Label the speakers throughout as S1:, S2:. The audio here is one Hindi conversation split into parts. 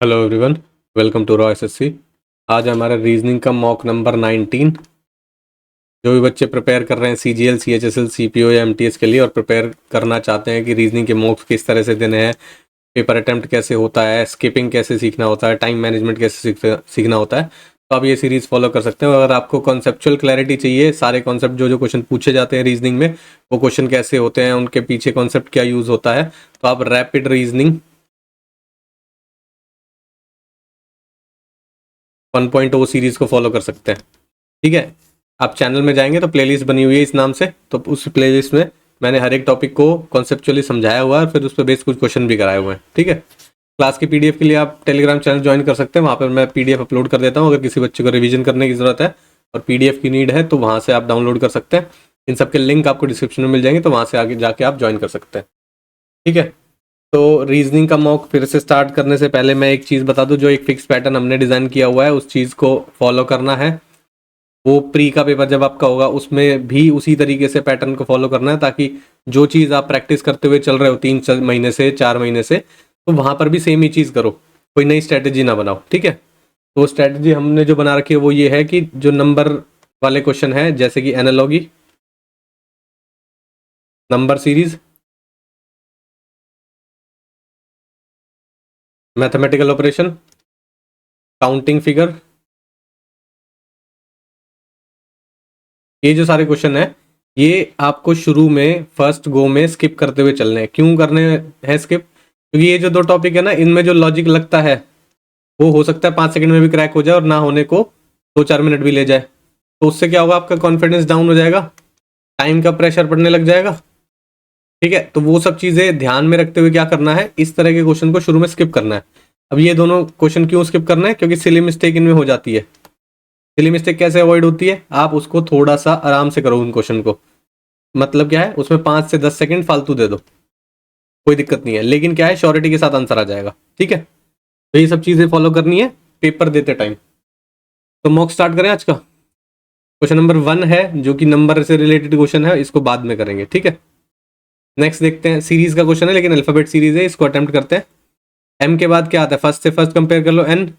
S1: Hello everyone, welcome to Raw SSC. आज हमारा रीजनिंग का मॉक नंबर 19। जो भी बच्चे प्रिपेयर कर रहे हैं सीजीएल, सीएचएसएल, सीपीओ या एमटीएस के लिए और प्रिपेयर करना चाहते हैं कि रीजनिंग के मॉक्स किस तरह से देने हैं, पेपर अटेम्प्ट कैसे होता है, स्किपिंग कैसे सीखना होता है, टाइम मैनेजमेंट कैसे सीखना होता है, तो आप ये सीरीज़ फॉलो कर सकते हैं। अगर आपको कॉन्सेप्चुअल क्लैरिटी चाहिए, सारे कॉन्सेप्ट जो जो क्वेश्चन पूछे जाते हैं रीजनिंग में, वो क्वेश्चन कैसे होते हैं, उनके पीछे कॉन्सेप्ट क्या यूज़ होता है, तो आप रैपिड रीजनिंग 1.0 सीरीज़ को फॉलो कर सकते हैं। ठीक है, आप चैनल में जाएंगे तो प्लेलिस्ट बनी हुई है इस नाम से, तो उस प्लेलिस्ट में मैंने हर एक टॉपिक को कॉन्सेप्चुअली समझाया हुआ है, फिर उस पर बेस कुछ क्वेश्चन भी कराए हुए हैं। ठीक है, क्लास की पीडीएफ के लिए आप टेलीग्राम चैनल ज्वाइन कर सकते हैं, वहाँ पर मैं पीडीएफ अपलोड कर देता हूँ। अगर किसी बच्चे को रिवीजन करने की ज़रूरत है और पीडीएफ की नीड है तो वहाँ से आप डाउनलोड कर सकते हैं। इन सब के लिंक आपको डिस्क्रिप्शन में मिल जाएंगे, तो वहाँ से आगे जाके आप ज्वाइन कर सकते हैं। ठीक है, तो रीजनिंग का मॉक फिर से स्टार्ट करने से पहले मैं एक चीज़ बता दूं, जो एक फिक्स पैटर्न हमने डिज़ाइन किया हुआ है उस चीज़ को फॉलो करना है। वो प्री का पेपर जब आपका होगा उसमें भी उसी तरीके से पैटर्न को फॉलो करना है, ताकि जो चीज़ आप प्रैक्टिस करते हुए चल रहे हो 3 महीने से 4 महीने से, तो वहाँ पर भी सेम ही चीज़ करो, कोई नई स्ट्रैटेजी ना बनाओ। ठीक है, तो वो स्ट्रैटेजी हमने जो बना रखी है वो ये है कि जो नंबर वाले क्वेश्चन है, जैसे कि analogy, number series, mathematical operation, counting figure, ये जो सारे क्वेश्चन है ये आपको शुरू में फर्स्ट गो में स्किप करते हुए चलने हैं। क्यों करने हैं स्किप? क्योंकि ये जो दो टॉपिक है ना, इनमें जो लॉजिक लगता है वो हो सकता है 5 सेकंड में भी क्रैक हो जाए और ना होने को 2-4 मिनट भी ले जाए। तो उससे क्या होगा, आपका कॉन्फिडेंस डाउन हो जाएगा, टाइम का प्रेशर पड़ने लग जाएगा। ठीक है, तो वो सब चीज़ें ध्यान में रखते हुए क्या करना है, इस तरह के क्वेश्चन को शुरू में स्किप करना है। अब ये दोनों क्वेश्चन क्यों स्किप करना है? क्योंकि सिली मिस्टेक इनमें हो जाती है। सिली मिस्टेक कैसे अवॉइड होती है? आप उसको थोड़ा सा आराम से करो उन क्वेश्चन को। मतलब क्या है, उसमें 5 से 10 सेकंड फालतू दे दो, कोई दिक्कत नहीं है, लेकिन क्या है, श्योरिटी के साथ आंसर आ जाएगा। ठीक है, तो ये सब चीज़ें फॉलो करनी है पेपर देते टाइम। तो मॉक स्टार्ट करें आज का। क्वेश्चन नंबर 1 है जो कि नंबर से रिलेटेड क्वेश्चन है, इसको बाद में करेंगे। ठीक है, नेक्स्ट देखते हैं। सीरीज का क्वेश्चन है लेकिन अल्फाबेट सीरीज है, इसको अटेम्प्ट करते हैं। एम के बाद क्या आता है? फर्स्ट से फर्स्ट कंपेयर कर लो। एन,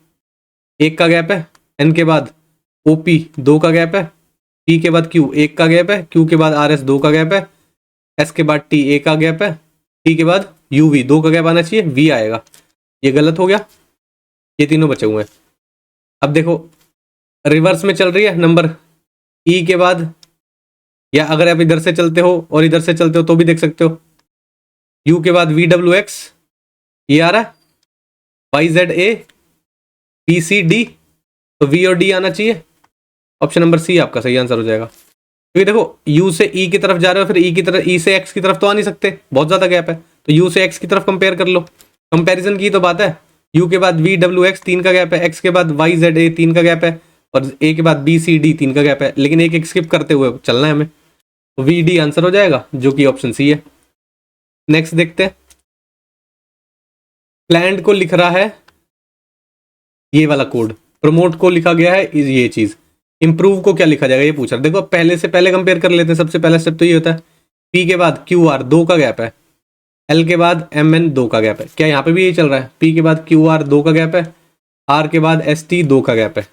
S1: एक का गैप है। एन के बाद ओपी, 2 का गैप है। पी के बाद क्यू, 1 का गैप है। क्यू के बाद आर एस, 2 का गैप है। एस के बाद टी, 1 का गैप है। टी के बाद यू वी, 2 का गैप आना चाहिए, वी आएगा। ये गलत हो गया, ये तीनों बचे हुए हैं। अब देखो रिवर्स में चल रही है नंबर। ई के बाद, या अगर आप इधर से चलते हो और इधर से चलते हो तो भी देख सकते हो, यू के बाद वी डब्ल्यू एक्स, ये आ रहा है। Y Z A, B C D, तो वी और डी आना चाहिए। ऑप्शन नंबर सी आपका सही आंसर हो जाएगा। क्योंकि देखो यू से ई की तरफ जा रहे हो, फिर ई की तरफ, ई से एक्स की तरफ तो आ नहीं सकते, बहुत ज्यादा गैप है। तो यू से एक्स की तरफ कंपेयर कर लो, कंपैरिजन की तो बात है। यू के बाद वी डब्ल्यू एक्स, 3 का गैप है। एक्स के बाद वाई जेड ए, 3 का गैप है। और ए के बाद बी सी डी, 3 का गैप है, लेकिन एक एक स्किप करते हुए चलना है हमें। वी डी आंसर हो जाएगा, जो कि ऑप्शन सी है। नेक्स्ट देखते हैं। प्लैंड को लिख रहा है ये वाला कोड, प्रमोट को लिखा गया है ये चीज, इंप्रूव को क्या लिखा जाएगा ये पूछ रहा है। देखो पहले से पहले कंपेयर कर लेते हैं। सबसे पहला स्टेप तो ये होता है, पी के बाद क्यू आर, 2 का गैप है। एल के बाद एम एन, 2 का गैप है। क्या यहाँ पे भी यही चल रहा है? पी के बाद क्यू आर, 2 का गैप है। आर के बाद एस टी, 2 का गैप है।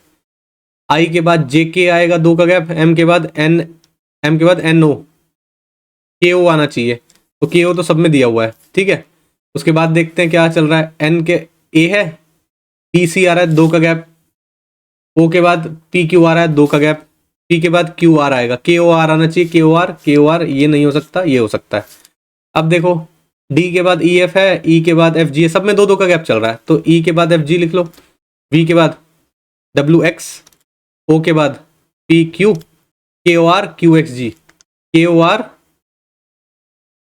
S1: आई के बाद जे के आएगा, 2 का गैप। एम के बाद एन, एम के बाद एन ओ, के ओ आना चाहिए। तो के ओ तो सब में दिया हुआ है। ठीक है, उसके बाद देखते हैं क्या चल रहा है। एन के ए है, पी सी आ रहा है, 2 का गैप। ओ के बाद पी क्यू आ रहा है, 2 का गैप। पी के बाद क्यू आर आएगा, के ओ आर आना चाहिए। के ओ आर ये नहीं हो सकता, ये हो सकता है। अब देखो डी के बाद ई एफ है, ई के बाद एफ जी है, सब में 2-2 का गैप चल रहा है। तो ई के बाद एफ जी लिख लो, वी के बाद डब्ल्यू एक्स, ओ के बाद पी क्यू, के O are Q X G, K O are,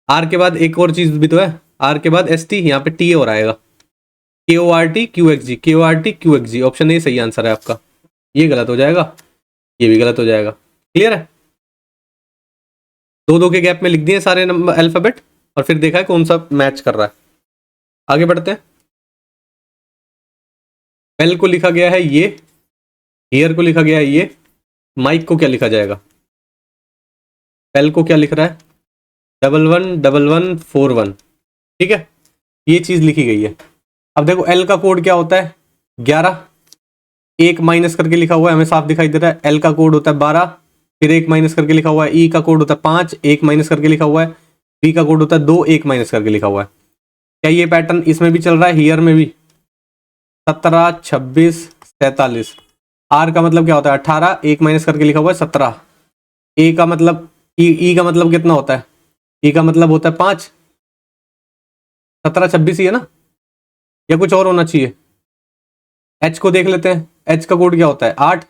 S1: are के बाद एक और चीज भी तो है, आर के बाद एस टी, यहाँ पे टी और आएगा। K O R T Q X G, K O R T Q X G, option A सही आंसर है आपका। ये गलत हो जाएगा, ये भी गलत हो जाएगा। क्लियर है? 2-2 के गैप में लिख दिए सारे नंबर अल्फाबेट, और फिर देखा है कौन सा मैच कर रहा है। आगे बढ़ते हैं। पेल को लिखा गया है ये, हियर को लिखा गया है ये, माइक को क्या लिखा जाएगा? पेल को क्या लिख रहा है? 111141। ठीक है, ये चीज लिखी गई है। अब देखो एल का कोड क्या होता है 11, एक माइनस करके लिखा हुआ है, हमें साफ दिखाई दे रहा है। एल का कोड होता है 12, फिर एक माइनस करके लिखा हुआ है। ई का कोड होता है 5, एक माइनस करके लिखा हुआ है। पी का कोड होता है 2, एक माइनस करके लिखा हुआ है। क्या ये पैटर्न इसमें भी चल रहा है, हियर में भी? 17, 26, 47। आर का मतलब क्या होता है 18, एक माइनस करके लिखा हुआ है 17। ए का मतलब ई का मतलब कितना होता है? ई का मतलब होता है 5। 17, 26 ही है ना, या कुछ और होना चाहिए? एच को देख लेते हैं, एच का कोड क्या होता है 8,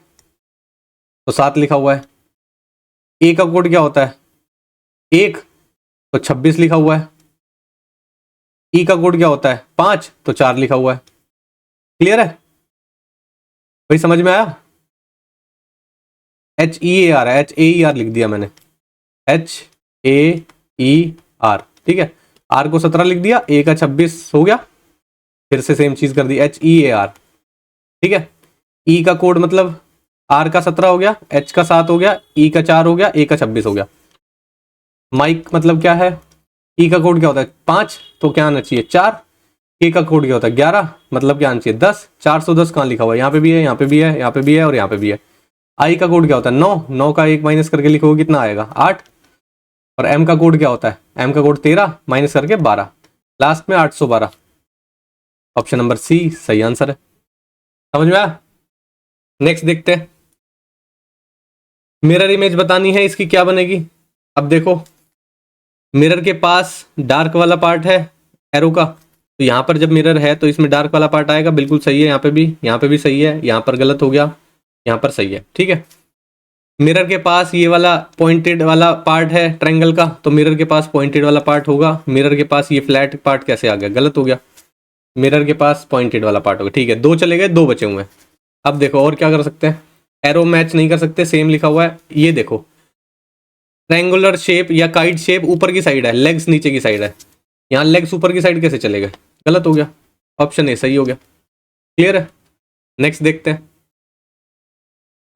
S1: तो 7 लिखा हुआ है। ए का कोड क्या होता है 1, तो 26 लिखा हुआ है। ई का कोड क्या होता है 5, तो 4 लिखा हुआ है। क्लियर है भाई, समझ में आया? एच ई ए आर है, एच ए ई आर लिख दिया मैंने, एच ए ई आर, ठीक है। आर को 17 लिख दिया, ए का 26 हो गया, फिर से सेम चीज कर दी, एच ई ए आर, ठीक है। ई का कोड मतलब आर का 17 हो गया, एच का 7 हो गया, ई का 4 हो गया, ए का 26 हो गया। माइक मतलब क्या है? ई का कोड क्या होता है 5, तो क्या आना चाहिए 4। के का कोड क्या होता है 11, मतलब क्या आना चाहिए 10। 410 कहाँ लिखा हुआ है? यहाँ पे भी है, यहाँ पे भी है, यहाँ पे भी है और यहाँ पे भी है। आई का कोड क्या होता है 9, 9 का एक माइनस करके लिखोगे कितना आएगा 8। और एम का कोड क्या होता है? एम का कोड 13 माइनस करके 12, लास्ट में 812। ऑप्शन नंबर सी सही आंसर है। समझ में आया? नेक्स्ट देखते हैं। मिरर इमेज बतानी है, इसकी क्या बनेगी? अब देखो, मिरर के पास डार्क वाला पार्ट है एरो का, तो यहाँ पर जब मिरर है तो इसमें डार्क वाला पार्ट आएगा, बिल्कुल सही है। यहाँ पे भी सही है, यहाँ पर गलत हो गया, यहाँ पर सही है, ठीक है। मिरर के पास ये वाला पॉइंटेड वाला पार्ट है ट्रायंगल का, तो मिरर के पास पॉइंटेड वाला पार्ट होगा। मिरर के पास ये फ्लैट पार्ट कैसे आ गया? गलत हो गया, मिरर के पास पॉइंटेड वाला पार्ट होगा, ठीक है। 2 चले गए, 2 बचे हुए हैं। अब देखो और क्या कर सकते हैं, एरो मैच नहीं कर सकते, सेम लिखा हुआ है। ये देखो ट्रायंगुलर शेप या काइट शेप ऊपर की साइड है, लेग्स नीचे की साइड है, यहाँ लेग्स ऊपर की साइड कैसे चले गए? गलत हो गया, ऑप्शन ए सही हो गया। क्लियर है? नेक्स्ट देखते हैं।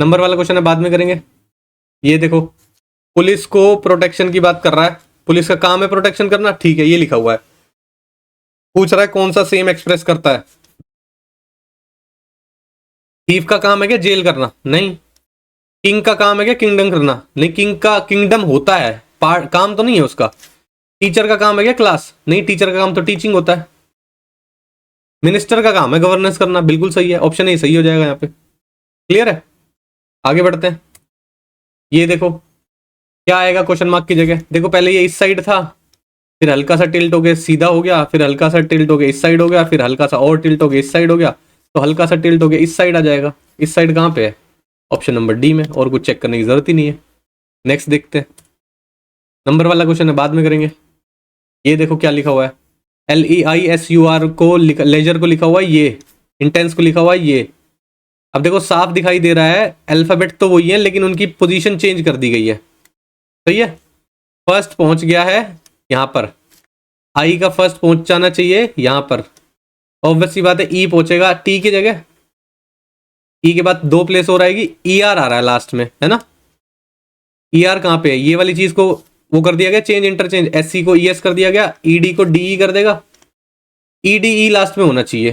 S1: नंबर वाला क्वेश्चन है, बाद में करेंगे। ये देखो, पुलिस को प्रोटेक्शन की बात कर रहा है, पुलिस का काम है प्रोटेक्शन करना, ठीक है, ये लिखा हुआ है। पूछ रहा है कौन सा सेम एक्सप्रेस करता है? थीफ का काम है क्या जेल करना? नहीं। किंग का काम है क्या किंगडम करना? नहीं, किंग का किंगडम होता है, काम तो नहीं है उसका। टीचर का काम है क्या क्लास? नहीं, टीचर का काम तो टीचिंग होता है। मिनिस्टर का काम है गवर्नेंस करना, बिल्कुल सही है, ऑप्शन ए सही हो जाएगा यहाँ पे। क्लियर है? आगे बढ़ते हैं। ये देखो क्या आएगा क्वेश्चन मार्क की जगह, देखो पहले ये इस साइड था, फिर हल्का सा टिल्ट हो गया सीधा हो गया, फिर हल्का सा टिल्ट हो गया इस साइड हो गया, फिर हल्का सा और टिल्ट हो गया इस साइड हो गया, तो हल्का सा टिल्ट हो गया इस साइड आ जाएगा। इस साइड कहाँ पे है? ऑप्शन नंबर डी में, और कुछ चेक करने की जरूरत ही नहीं है। नेक्स्ट देखते हैं। नंबर वाला क्वेश्चन है, बाद में करेंगे। ये देखो क्या लिखा हुआ है, LEISUR को लेजर को लिखा हुआ है ये, इंटेंस को लिखा हुआ है ये। अब देखो साफ दिखाई दे रहा है, अल्फाबेट तो वही है लेकिन उनकी पोजीशन चेंज कर दी गई है। सही है, फर्स्ट पहुंच गया है यहाँ पर, आई का फर्स्ट पहुंच जाना चाहिए यहाँ पर, ऑब्वियस सी बात है ई पहुंचेगा टी की जगह, ई के बाद 2 प्लेस और आएगी, ER आ रहा है लास्ट में, है ना। ER कहाँ पे है? ये वाली चीज को वो कर दिया गया चेंज, इंटरचेंज, SC को ES कर दिया गया, ED को DE कर देगा, EDE लास्ट में होना चाहिए,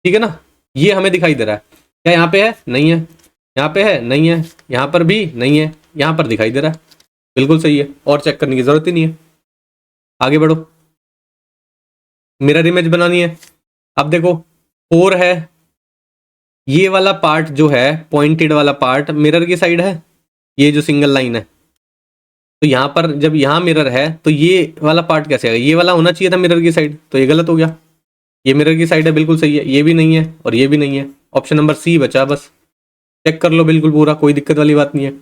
S1: ठीक है ना। ये हमें दिखाई दे रहा है, क्या यहाँ पे है? नहीं है। यहाँ पे है? नहीं है। यहाँ पर भी नहीं है, यहाँ पर दिखाई दे रहा है, बिल्कुल सही है, और चेक करने की जरूरत ही नहीं है। आगे बढ़ो, मिरर इमेज बनानी है। अब देखो 4 है, ये वाला पार्ट जो है पॉइंटेड वाला पार्ट मिरर की साइड है, ये जो सिंगल लाइन है, तो यहाँ पर जब यहाँ मिरर है तो ये वाला पार्ट कैसे आएगा? ये वाला होना चाहिए था मिरर की साइड, तो ये गलत हो गया। ये मिरर की साइड है, बिल्कुल सही है, ये भी नहीं है और ये भी नहीं है, ऑप्शन नंबर सी बचा, बस चेक कर लो बिल्कुल पूरा, कोई दिक्कत वाली बात नहीं है।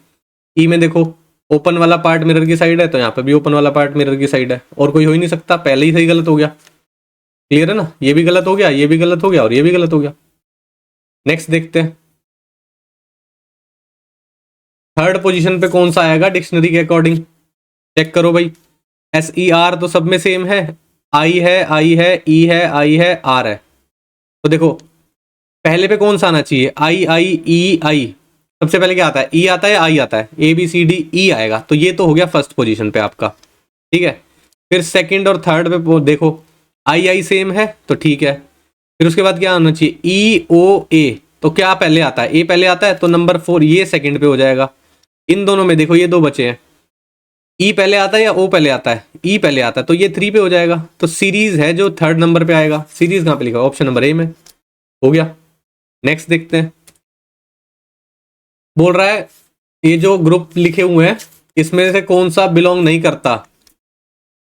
S1: ई में देखो ओपन वाला पार्ट मिरर की साइड है, तो यहाँ पे भी ओपन वाला पार्ट मिरर की साइड है, और कोई हो ही नहीं सकता, पहले ही सही गलत हो गया। क्लियर है ना, ये भी गलत हो गया, ये भी गलत हो गया और ये भी गलत हो गया। नेक्स्ट देखते हैं, थर्ड पोजीशन पे कौन सा आएगा डिक्शनरी के अकॉर्डिंग, चेक करो भाई। SER तो सब में सेम है, आई है, आई है, ई है, आई है, आर है, तो देखो पहले पे कौन सा आना चाहिए? आई, आई, ई, आई। सबसे पहले क्या आता है? ई आता है, आई आता है, ABCDE आएगा, तो ये तो हो गया फर्स्ट पोजीशन पे आपका, ठीक है। फिर सेकंड और थर्ड पे देखो आई आई सेम है, तो ठीक है। फिर उसके बाद क्या आना चाहिए, ई ओ ए, तो क्या पहले आता है, ए पहले आता है, तो नंबर 4 ये सेकंड पे हो जाएगा। इन दोनों में देखो ये दो बचे हैं, ई पहले आता है या ओ पहले आता है, ई पहले आता है, तो ये 3 पे हो जाएगा। तो सीरीज है जो थर्ड नंबर पे आएगा। सीरीज कहाँ पे लिखा, ऑप्शन नंबर ए में। हो गया। नेक्स्ट देखते हैं। बोल रहा है ये जो ग्रुप लिखे हुए हैं इसमें से कौन सा बिलोंग नहीं करता,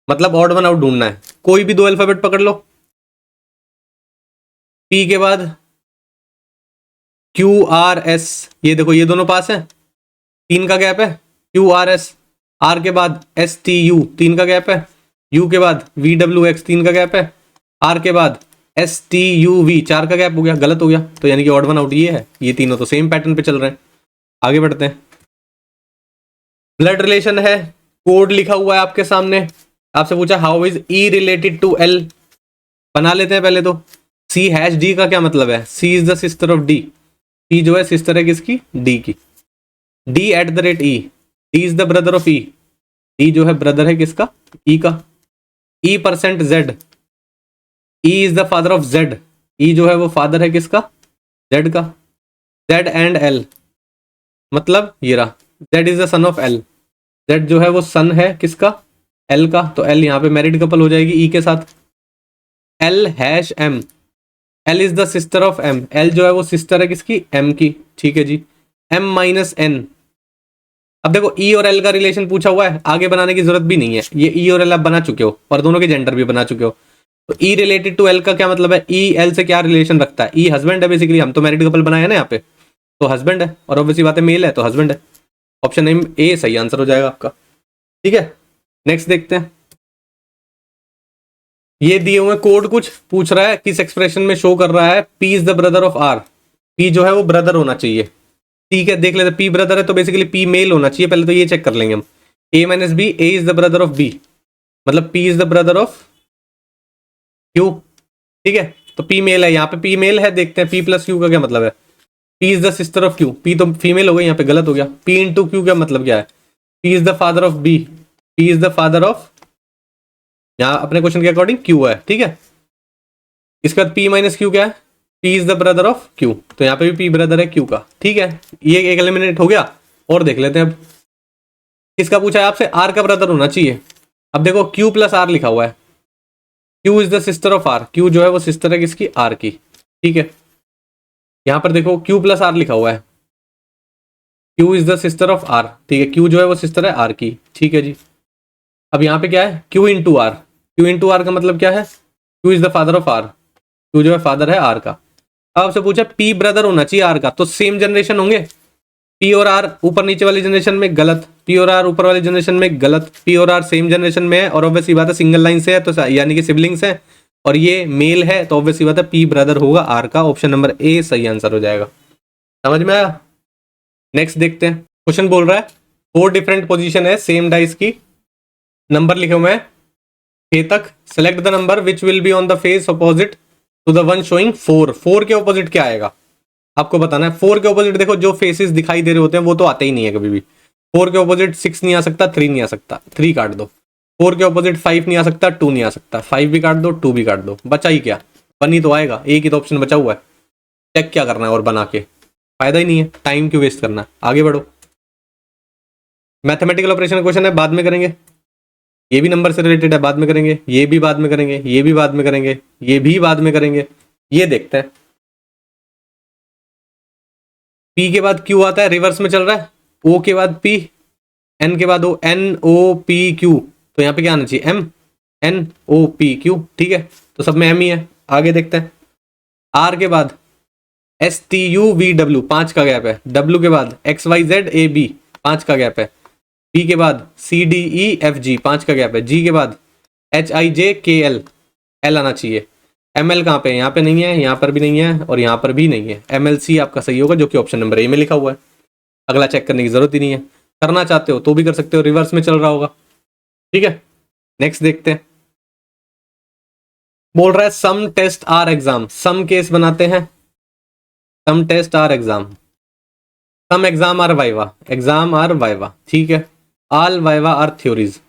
S1: मतलब ऑड वन आउट ढूंढना है। कोई भी दो अल्फाबेट पकड़ लो, पी के बाद क्यू आर एस, ये देखो ये दोनों पास है, 3 का गैप है, क्यू आर एस। आर के बाद एस टी यू, 3 का गैप है। यू के बाद वी डब्ल्यू एक्स, 3 का गैप है। आर के बाद एस टी यू वी, 4 का गैप हो गया, गलत हो गया। तो यानी कि ऑड वन आउट ये है। ये तीनों तो सेम पैटर्न पे चल रहे हैं। आगे बढ़ते हैं। ब्लड रिलेशन है, कोड लिखा हुआ है आपके सामने। आपसे पूछा how is E related to L, बना लेते हैं पहले तो। सी हैश डी का क्या मतलब है, C is the sister of D. C जो है सिस्टर है किसकी, डी की। D at the rate E, D is the brother of E. E जो है ब्रदर है किसका, ई का। E percent Z, E is the father of Z. E जो है वो फादर है किसका, जेड का। जेड एंड एल, मतलब ये रहा, Z is the son of L. Z जो है वो सन है किसका, एल का। तो एल यहाँ पे मैरिड कपल हो जाएगी ई के साथ। L hash M, L is the sister of M. L जो है वो सिस्टर है किसकी, एम की। ठीक है जी। एम माइनस एन, अब देखो ई और एल का रिलेशन पूछा हुआ है, आगे बनाने की जरूरत भी नहीं है। ये ई और एल आप बना चुके हो और दोनों के जेंडर भी बना चुके हो। तो ई रिलेटेड टू एल का क्या मतलब है, ई एल से क्या रिलेशन रखता है। ई हस्बैंड है बेसिकली, हम तो मैरिड कपल बनाए हैं ना यहाँ पे, तो हस्बैंड है। और ऑब्वियसली बात है मेल है तो हस्बैंड है। ऑप्शन ए सही आंसर हो जाएगा आपका। ठीक है, नेक्स्ट देखते हैं। ये दिए हुए कोड कुछ पूछ रहा है, किस एक्सप्रेशन में शो कर रहा है P is the brother of R. P जो है वो ब्रदर होना चाहिए। ठीक है, देख लेते, पी ब्रदर है तो बेसिकली पी मेल होना चाहिए। पहले तो ये चेक कर लेंगे हम। A minus B, A is the brother of B, मतलब P is the brother of Q. ठीक है, तो पी मेल है, यहाँ पे पी मेल है। देखते हैं पी प्लस क्यू का क्या मतलब है। P is the sister of Q, P तो फीमेल हो गई, यहाँ पे गलत हो गया। पी इंटू क्यू का मतलब क्या है, P is the father of B, P is the father of, यहाँ अपने क्वेश्चन के अकॉर्डिंग क्यू है। ठीक है, इसके बाद पी माइनस क्यू क्या है, P is the brother of Q, तो यहाँ पे भी पी ब्रदर है क्यू का। ठीक है, ये एक एलिमिनेट हो गया। और देख लेते हैं अब किसका पूछा है आपसे, आर का ब्रदर होना चाहिए। अब देखो क्यू प्लस आर लिखा हुआ है, Q is the sister of R. Q जो है वो सिस्टर है किसकी, आर की। ठीक है, यहाँ पर देखो क्यू प्लस आर लिखा हुआ है, Q is the sister of R. ठीक है, क्यू जो है वो सिस्टर है आर की। ठीक है जी। अब यहाँ पे क्या है, Q into R. Q into R का मतलब क्या है, Q is the father of R. Q जो है फादर है आर का। अब आपसे पूछा पी ब्रदर होना चाहिए आर का, तो सेम जनरेशन होंगे। पी और आर ऊपर नीचे वाली जनरेशन में गलत, पी और आर ऊपर वाली जनरेशन में गलत। पी और आर सेम जनरेशन में है और ऑब्वियसली बात है सिंगल लाइन से है, तो यानी कि सिबलिंग्स है और ये मेल है, तो ऑब्वियसली बात है पी ब्रदर होगा आर का। ऑप्शन नंबर ए सही आंसर हो जाएगा। समझ में आया। नेक्स्ट देखते हैं। क्वेश्चन बोल रहा है 4 डिफरेंट पोजीशन है सेम डाइस की, नंबर लिखे हुए हैं छह तक। Select the number which will be on the face opposite to the one showing 4। 4 के ऑपोजिट क्या आएगा आपको बताना है। 4 के ऑपोजिट देखो जो फेसेस दिखाई दे रहे होते हैं वो तो आते ही नहीं है कभी भी। 4 के ऑपोजिट 6 नहीं आ सकता, 3 नहीं आ सकता, 3 काट दो। 4 के ऑपोजिट 5 नहीं आ सकता, 2 नहीं आ सकता, 5 भी काट दो, 2 भी काट दो। बचा ही क्या, 1 ही तो आएगा, एक ही तो ऑप्शन बचा हुआ है। चेक क्या करना है और बना के फायदा ही नहीं है, टाइम क्यों वेस्ट करना है। आगे बढ़ो। मैथमेटिकल ऑपरेशन क्वेश्चन है, बाद में करेंगे। ये भी नंबर से रिलेटेड है, बाद में करेंगे। ये भी बाद में करेंगे, ये भी बाद में करेंगे, ये भी बाद में करेंगे। ये देखते हैं। पी के बाद क्यू आता है, रिवर्स में चल रहा है। ओ के बाद पी, एन के बाद O, N O P Q, तो यहाँ पे क्या आना चाहिए, M N O P Q. ठीक है, तो सब में एम ही है। आगे देखते हैं। आर के बाद S T U V W, 5 का गैप है। डब्ल्यू के बाद X Y Z A B, 5 का गैप है। पी के बाद C D E F G, 5 का गैप है। जी के बाद एच आई जे के एल, एल आना चाहिए। एम एल कहाँ पे है, यहाँ पे नहीं है, यहाँ पर भी नहीं है और यहाँ पर भी नहीं है। एम एल सी आपका सही होगा, जो कि ऑप्शन नंबर ए में लिखा हुआ है। अगला चेक करने की जरूरत ही नहीं है। करना चाहते हो तो भी कर सकते हो, रिवर्स में चल रहा होगा। ठीक है, नेक्स्ट देखते हैं। बोल रहा है some test are exam, some case बनाते हैं। Some test are exam, some exam are viva, exam are viva. ठीक है, all viva are theories,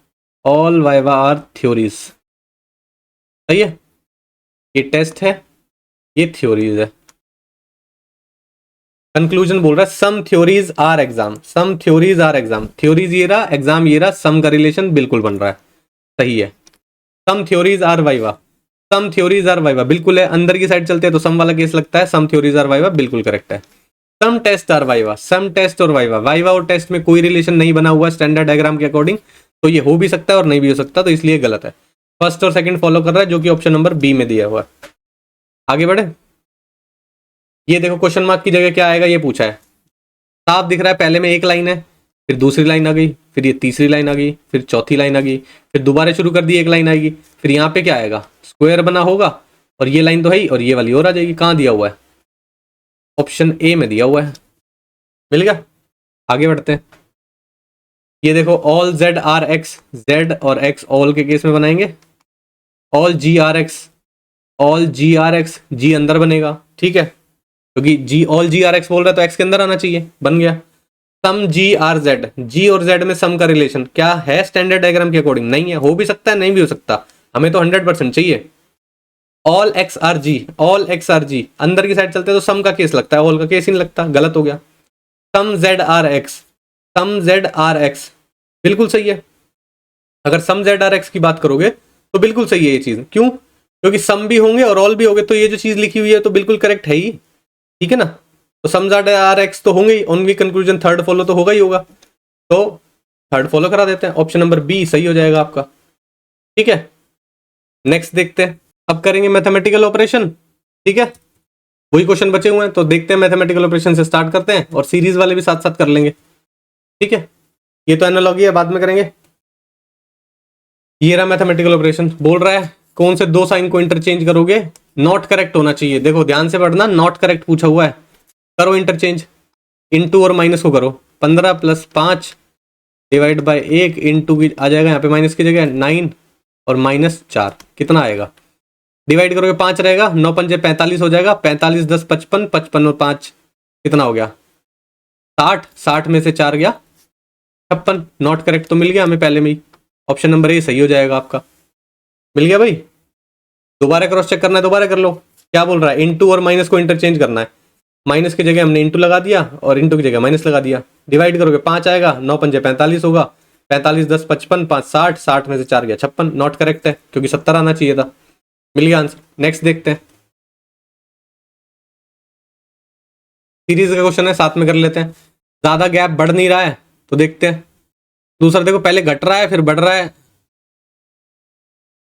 S1: all viva are theories. सही है, ये टेस्ट है ये थ्योरीज है। कंक्लूजन बोल रहा है some theories are exam, some theories are exam, theories ये रहा, एग्जाम ये रहा, सम का रिलेशन बिल्कुल बन रहा है, सही है। Some theories are viva, some theories are viva बिल्कुल है, अंदर की साइड चलते हैं तो सम वाला केस लगता है, सम थ्योरीज आर वाइवा बिल्कुल करेक्ट है। Some test are viva, some test और वाइवा, वाइवा और टेस्ट में कोई रिलेशन नहीं बना हुआ स्टैंडर्ड डायग्राम के अकॉर्डिंग, तो ये हो भी सकता है और नहीं भी हो सकता, तो इसलिए गलत है। फर्स्ट और सेकंड फॉलो कर रहा है जो कि ऑप्शन नंबर बी में दिया हुआ है। आगे बढ़े, ये देखो क्वेश्चन मार्क की जगह क्या आएगा, ये पूछा है, साफ दिख रहा है, पहले में एक लाइन है, फिर दूसरी लाइन आ गई, फिर ये तीसरी लाइन आ गई, फिर चौथी लाइन आ गई, फिर दोबारा शुरू कर दी, एक लाइन आएगी, फिर यहाँ पे क्या आएगा, स्क्वायर बना होगा, और ये लाइन तो है ही, और ये वाली और आ जाएगी। कहाँ दिया हुआ है, ऑप्शन ए में दिया हुआ है, मिल गया। आगे बढ़ते हैं, ये देखो all Z are X, Z और एक्स ऑल के केस में बनाएंगे, all G are X, all G are X, G अंदर बनेगा, ठीक है, क्योंकि G all G are X बोल रहा है तो एक्स के अंदर आना चाहिए, बन गया। सम जी आर जेड, जी और जेड में सम का रिलेशन क्या है स्टैंडर्ड डायग्राम के अकॉर्डिंग, नहीं है, हो भी सकता है नहीं भी हो सकता, हमें तो 100% चाहिए। All x R G, all x R G, अंदर की साइड चलते हैं तो सम का केस लगता है, ऑल का केस ही नहीं लगता, गलत हो गया। Some Z are X, some Z are X बिल्कुल सही है, अगर सम जेड आर एक्स की बात करोगे तो बिल्कुल सही है ये चीज, क्यों, क्योंकि सम भी होंगे और ऑल भी होंगे, तो ये जो चीज लिखी हुई है तो बिल्कुल करेक्ट है ही, ठीक है ना। तो सम जेड आर एक्स तो होंगे ही, ओनली कंक्लूजन थर्ड फॉलो तो होगा ही होगा, तो थर्ड फॉलो करा देते हैं, ऑप्शन नंबर बी सही हो जाएगा आपका, ठीक है। नेक्स्ट देखते हैं, अब करेंगे मैथमेटिकल ऑपरेशन, ठीक है, वही क्वेश्चन बचे हुए हैं, तो देखते हैं मैथमेटिकल ऑपरेशन से स्टार्ट करते हैं, और सीरीज वाले भी साथ साथ कर लेंगे, ठीक है। ये तो एनालॉजी है, बाद में करेंगे। ये रहा मैथमेटिकल ऑपरेशन, बोल रहा है कौन से दो साइन को इंटरचेंज करोगे, नॉट करेक्ट होना चाहिए, देखो ध्यान से पढ़ना, नॉट करेक्ट पूछा हुआ है, करो इंटरचेंज, इनटू और माइनस को करो, 15 + 5 डिवाइड बाय 1 इंटू की आ जाएगा यहाँ पे माइनस की जगह 9 और -4, कितना आएगा, डिवाइड करोगे 5 रहेगा, 9 पंजे 45 हो जाएगा, 45 10 55, 55 और 5 कितना हो गया 60, 60 में से 4 गया 56, नॉट करेक्ट तो मिल गया हमें पहले में ही, ऑप्शन नंबर ए सही हो जाएगा आपका, मिल गया भाई। दोबारा क्रॉस चेक करना है, दोबारा कर लो, क्या बोल रहा है, इंटू और माइनस को इंटरचेंज करना है, माइनस की जगह हमने इंटू लगा दिया और इंटू की जगह माइनस लगा दिया, डिवाइड करोगे 5 आएगा, 9 पंजे 45 होगा, 45 10 55, 5 60, 60 में से 4 गया 56, नॉट करेक्ट है क्योंकि 70 आना चाहिए था, मिल गया आंसर। नेक्स्ट देखते हैं, सीरीज का क्वेश्चन है, साथ में कर लेते हैं, ज्यादा गैप बढ़ नहीं रहा है तो देखते हैं। दूसरा देखो, पहले घट रहा है फिर बढ़ रहा है,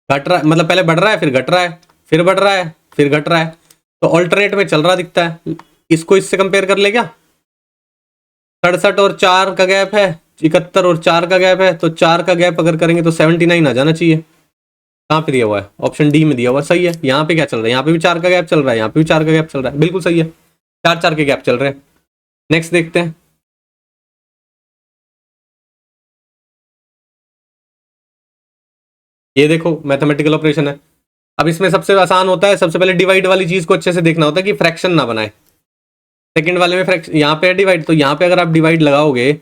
S1: घट रहा है मतलब पहले बढ़ रहा है फिर घट रहा है, फिर बढ़ रहा है फिर घट रहा है, तो ऑल्टरनेट में चल रहा दिखता है, इसको इससे कंपेयर कर ले क्या, 67 और 4 का गैप है, 71 और 4 का गैप है, तो 4 का गैप अगर करेंगे तो 79 आ जाना चाहिए, कहाँ पे दिया हुआ है, ऑप्शन डी में दिया हुआ, सही है। यहाँ पे क्या चल रहा है, यहाँ पे भी 4 का गैप चल रहा है, यहाँ पे भी 4 का गैप चल रहा है, बिल्कुल सही है, 4 के गैप चल रहे हैं। नेक्स्ट देखते हैं, ये देखो मैथमेटिकल ऑपरेशन है, अब इसमें सबसे आसान होता है, सबसे पहले डिवाइड वाली चीज को अच्छे से देखना होता है कि फ्रैक्शन ना बनाए, सेकंड वाले में फ्रैक्शन, यहाँ पे डिवाइड, तो यहाँ पे अगर आप डिवाइड लगाओगे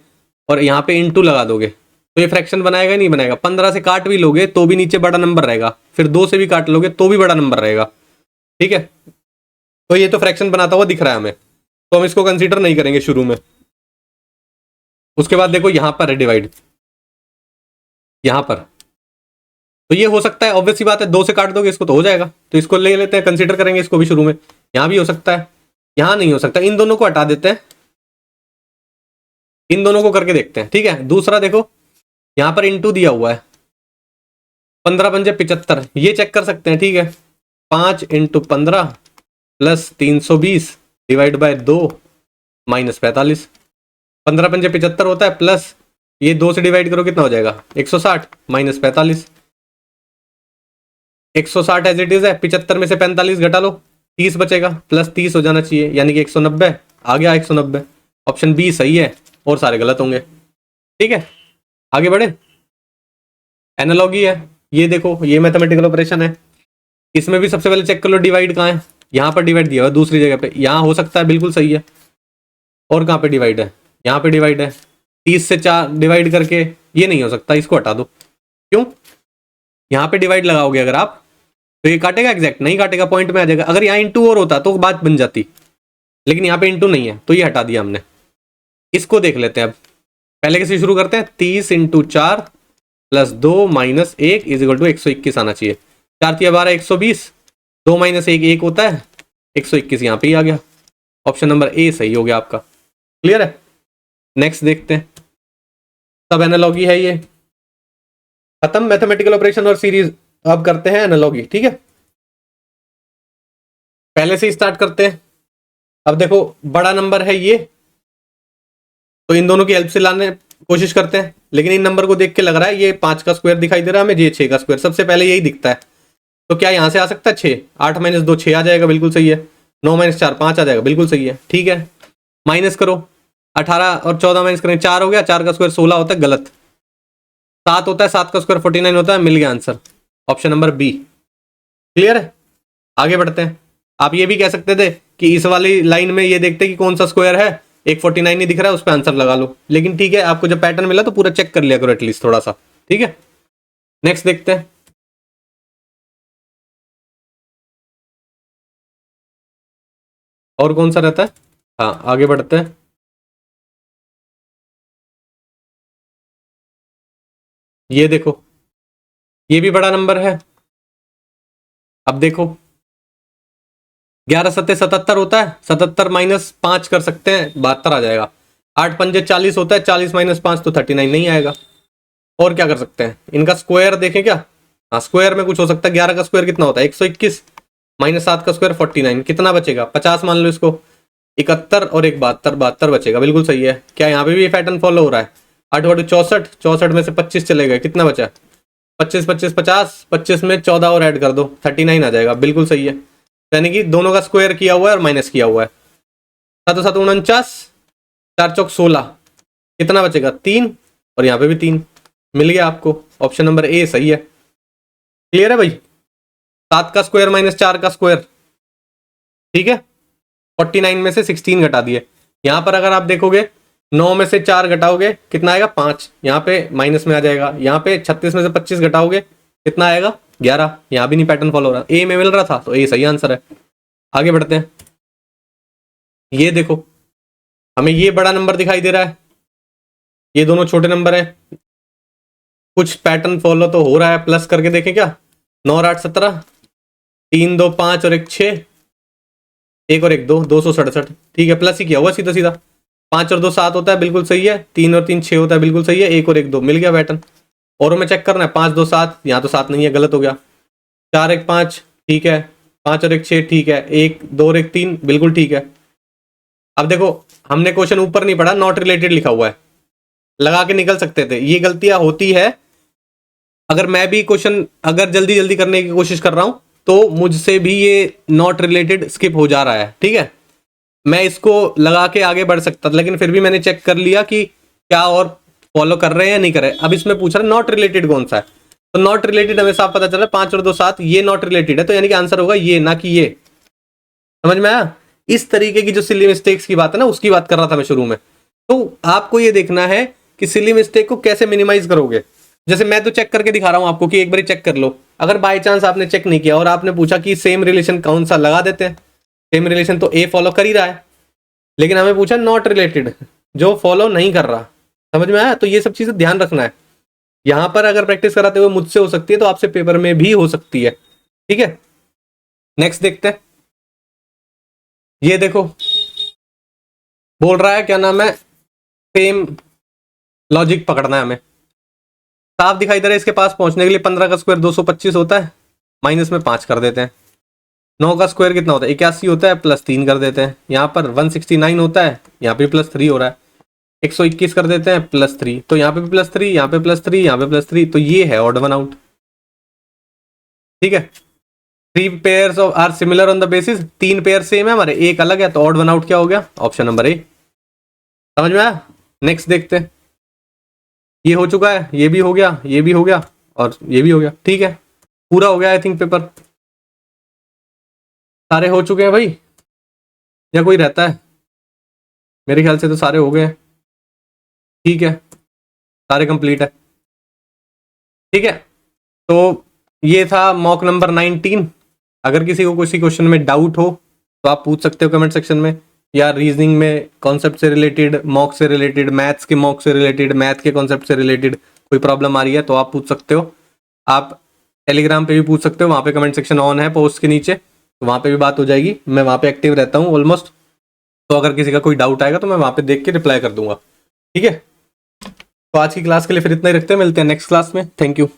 S1: और यहाँ पे इंटू लगा दोगे तो ये फ्रैक्शन बनाएगा नहीं बनाएगा, 15 से काट भी लोगे तो भी नीचे बड़ा नंबर रहेगा, फिर 2 से भी काट लोगे तो भी बड़ा नंबर रहेगा, ठीक है। तो ये तो फ्रैक्शन बनाता हुआ दिख रहा है हमें, तो हम इसको कंसीडर नहीं करेंगे शुरू में। उसके बाद देखो यहाँ पर है डिवाइड, यहाँ पर, तो ये हो सकता है, ऑब्वियस सी बात है, 2 से काट दोगे इसको तो हो जाएगा, तो इसको ले लेते हैं, कंसीडर करेंगे इसको भी शुरू में। यहाँ भी हो सकता है, यहाँ नहीं हो सकता, इन दोनों को हटा देते हैं, इन दोनों को करके देखते हैं, ठीक है। दूसरा देखो, यहाँ पर इंटू दिया हुआ है, 15 पंजे 75, ये चेक कर सकते हैं, ठीक है, 5 × 15 + 320 डिवाइड बाय 2 -45, 15 पंजे 75 होता है, प्लस ये 2 से डिवाइड करो कितना हो जाएगा 160 -45, 160 एज इट इज है, 75 में से 45 घटा लो 30 बचेगा, प्लस 30 हो जाना चाहिए, यानी कि 190 आ गया, 190, ऑप्शन बी सही है और सारे गलत होंगे, ठीक है। आगे बढ़े, एनालॉगी है, ये देखो ये मैथमेटिकल ऑपरेशन है, इसमें भी सबसे पहले चेक कर लो डिवाइड कहाँ है, यहाँ पर डिवाइड दिया हुआ दूसरी जगह पे, यहाँ हो सकता है बिल्कुल सही है, और कहाँ पे डिवाइड है, यहाँ पे डिवाइड है, 30 से 4 डिवाइड करके ये नहीं हो सकता, इसको हटा दो, क्यों, यहाँ पे डिवाइड लगाओगे अगर आप तो ये काटेगा एग्जैक्ट? नहीं काटेगा, पॉइंट में आ जाएगा। अगर यहाँ इंटू और होता तो बात बन जाती, लेकिन यहाँ पे इंटू नहीं है तो ये हटा दिया हमने। इसको देख लेते हैं अब। पहले किसी शुरू करते हैं। 30 into 4 plus 2 minus 1 is equal to 121 आना चाहिए। 4 तिया 12 120, 2 माइनस 1 1 होता है, 121 यहाँ पे ही आ गया। ऑप्शन नंबर ए सही हो गया आपका। क्लियर है? नेक्स्ट देखते हैं। सब एनालॉगी है ये। खत्म मैथमेटिकल ऑपरेशन और सीरीज। अब करते हैं एनालॉगी। ठीक है, पहले से ही स्टार्ट करते हैं। अब देखो बड़ा नंबर है ये, तो इन दोनों की हेल्प से लाने कोशिश करते हैं। लेकिन इन नंबर को देख के लग रहा है ये 5 का स्क्वायर दिखाई दे रहा है हमें, ये 6 का स्क्वायर सबसे पहले यही दिखता है। तो क्या यहाँ से आ सकता है 6? 8 माइनस 2 6 आ जाएगा, बिल्कुल सही है। 9 माइनस 4 5 आ जाएगा, बिल्कुल सही है। ठीक है, माइनस करो। 18 और 14 माइनस करें 4 हो गया। 4 का स्क्वायर 16 होता है, गलत। 7 होता है, 7 का स्क्वायर 49 होता है, मिल गया answer. Option number B. Clear है? आगे बढ़ते हैं। आप ये भी कह सकते थे कि इस वाली लाइन में ये देखते कि कौन सा स्क्वायर है, एक 49 नहीं दिख रहा है, उस पर आंसर लगा लो। लेकिन ठीक है, आपको जब पैटर्न मिला तो पूरा चेक कर लिया करो एटलीस्ट थोड़ा सा। ठीक है, नेक्स्ट देखते हैं। और कौन सा रहता है? हाँ, आगे बढ़ते हैं। ये देखो, ये भी बड़ा नंबर है। अब देखो 11 सत्ते 77 होता है, 77 माइनस 5 कर सकते हैं, 72 आ जाएगा। 8 पंजे 40 होता है, 40 माइनस 5 तो 39 नहीं आएगा। और क्या कर सकते हैं? इनका स्क्वायर देखें क्या? हाँ, स्क्वायर में कुछ हो सकता है। 11 का स्क्वायर कितना होता है? 121 माइनस 7 का स्क्वायर 49, कितना बचेगा? 50 मान लो इसको। 71 और एक 72, 72 बचेगा, बिल्कुल सही है। क्या यहाँ पे भी पैटर्न फॉलो हो रहा है? 8 बटे 64, 64 में से 25 चले गए, कितना बचा? 25 25 50, 25 में 14 और ऐड कर दो, 39 आ जाएगा, बिल्कुल सही है। यानी कि दोनों का स्क्वायर किया हुआ है और माइनस किया हुआ है। 7 7 49, 4 चौक 16, कितना बचेगा? 3, और यहाँ पे भी 3, मिल गया आपको। ऑप्शन नंबर ए सही है। क्लियर है भाई? 7 का स्क्वायर माइनस 4 का स्क्वायर। ठीक है, 49 में से 16 घटा दिए। यहां पर अगर आप देखोगे 9 में से 4 घटाओगे कितना आएगा? 5, यहाँ पे माइनस में आ जाएगा। यहाँ पे 36 में से 25 घटाओगे कितना आएगा? 11। यहाँ भी नहीं पैटर्न फॉलो हो रहा, ए में मिल रहा था तो ए सही आंसर है। आगे बढ़ते हैं। ये देखो, हमें ये बड़ा नंबर दिखाई दे रहा है, ये दोनों छोटे नंबर है। कुछ पैटर्न फॉलो तो हो रहा है। प्लस करके देखें क्या? 9 और 8 17, 3 2 5 और 1 6, 1 और 1 2, 267। ठीक है, प्लस ही किया हुआ सीधा सीधा। 5 और 2 7 होता है, बिल्कुल सही है। 3 और 3 6 होता है, बिल्कुल सही है। 1 और 1 2, मिल गया पैटर्न। और में चेक करना है। 5 2 7, यहाँ तो 7 नहीं है, गलत हो गया। 4 1 5, ठीक है। 5 और 1 6, ठीक है। 1 2 और 1 3, बिल्कुल ठीक है। अब देखो, हमने क्वेश्चन ऊपर नहीं पढ़ा, नॉट रिलेटेड लिखा हुआ है, लगा के निकल सकते थे। ये गलतियां होती है। अगर मैं भी क्वेश्चन अगर जल्दी जल्दी करने की कोशिश कर रहा हूं तो मुझसे भी ये नॉट रिलेटेड स्किप हो जा रहा है। ठीक है, मैं इसको लगा के आगे बढ़ सकता था, लेकिन फिर भी मैंने चेक कर लिया कि क्या और फॉलो कर रहे हैं या नहीं कर रहे। अब इसमें पूछ रहा है नॉट रिलेटेड कौन सा है, तो नॉट रिलेटेड हमें साफ पता चल रहा है 5 और 2 7, ये नॉट रिलेटेड है, तो यानी कि आंसर होगा ये, ना कि ये। समझ में आया? इस तरीके की जो सिली मिस्टेक्स की बात है ना, उसकी बात कर रहा था मैं शुरू में। तो आपको ये देखना है कि सिली मिस्टेक को कैसे मिनिमाइज करोगे। जैसे मैं तो चेक करके दिखा रहा हूं आपको कि एक बार चेक कर लो। अगर बाय चांस आपने चेक नहीं किया और आपने पूछा कि सेम रिलेशन कौन सा, लगा देते हैं। सेम रिलेशन तो ए फॉलो कर ही रहा है, लेकिन हमें पूछा नॉट रिलेटेड, जो फॉलो नहीं कर रहा। समझ में आया? तो ये सब चीजें ध्यान रखना है। यहां पर अगर प्रैक्टिस कराते हुए मुझसे हो सकती है तो आपसे पेपर में भी हो सकती है। ठीक है, नेक्स्ट देखते हैं। ये देखो, बोल रहा है क्या नाम है, सेम लॉजिक पकड़ना है हमें। साफ दिखाई दे रहा है इसके पास पहुंचने के लिए 15 का स्क्वायर 225 होता है, माइनस में 5 कर देते हैं। 9 का स्क्वायर कितना होता है? 81 होता है, प्लस 3 कर देते हैं। यहाँ पर 169 होता है, यहाँ पे प्लस 3 हो रहा है। 121 कर देते हैं, प्लस 3, तो यहाँ पे भी प्लस 3, यहाँ पे प्लस 3, यहाँ पे प्लस 3, तो ये है ऑड वन आउट। ठीक है, 3 pairs of are similar on the basis, 3 pair same है हमारे, एक अलग है, तो ऑड वन आउट क्या हो गया? Option number A. समझ में आया? नेक्स्ट देखते हैं। ये हो चुका है, ये भी हो गया, ये भी हो गया, और ये भी हो गया। ठीक है, पूरा हो गया आई थिंक पेपर। सारे हो चुके हैं भाई, या कोई रहता है? मेरे ख्याल से तो सारे हो गए हैं। ठीक है, सारे कंप्लीट है। ठीक है, तो ये था मॉक नंबर 19। अगर किसी को किसी क्वेश्चन में डाउट हो तो आप पूछ सकते हो कमेंट सेक्शन में, या रीजनिंग में कॉन्सेप्ट से रिलेटेड, मॉक से रिलेटेड, मैथ्स के मॉक से रिलेटेड, मैथ के कॉन्सेप्ट से रिलेटेड कोई प्रॉब्लम आ रही है तो आप पूछ सकते हो। आप टेलीग्राम पे भी पूछ सकते हो, वहाँ पे कमेंट सेक्शन ऑन है पोस्ट के नीचे, तो वहाँ पे भी बात हो जाएगी। मैं वहाँ पे एक्टिव रहता हूँ ऑलमोस्ट, तो अगर किसी का कोई डाउट आएगा तो मैं वहाँ पे देख के रिप्लाई कर दूंगा। ठीक है, तो आज की क्लास के लिए फिर इतना ही रखते हैं, मिलते हैं नेक्स्ट क्लास में। Thank you.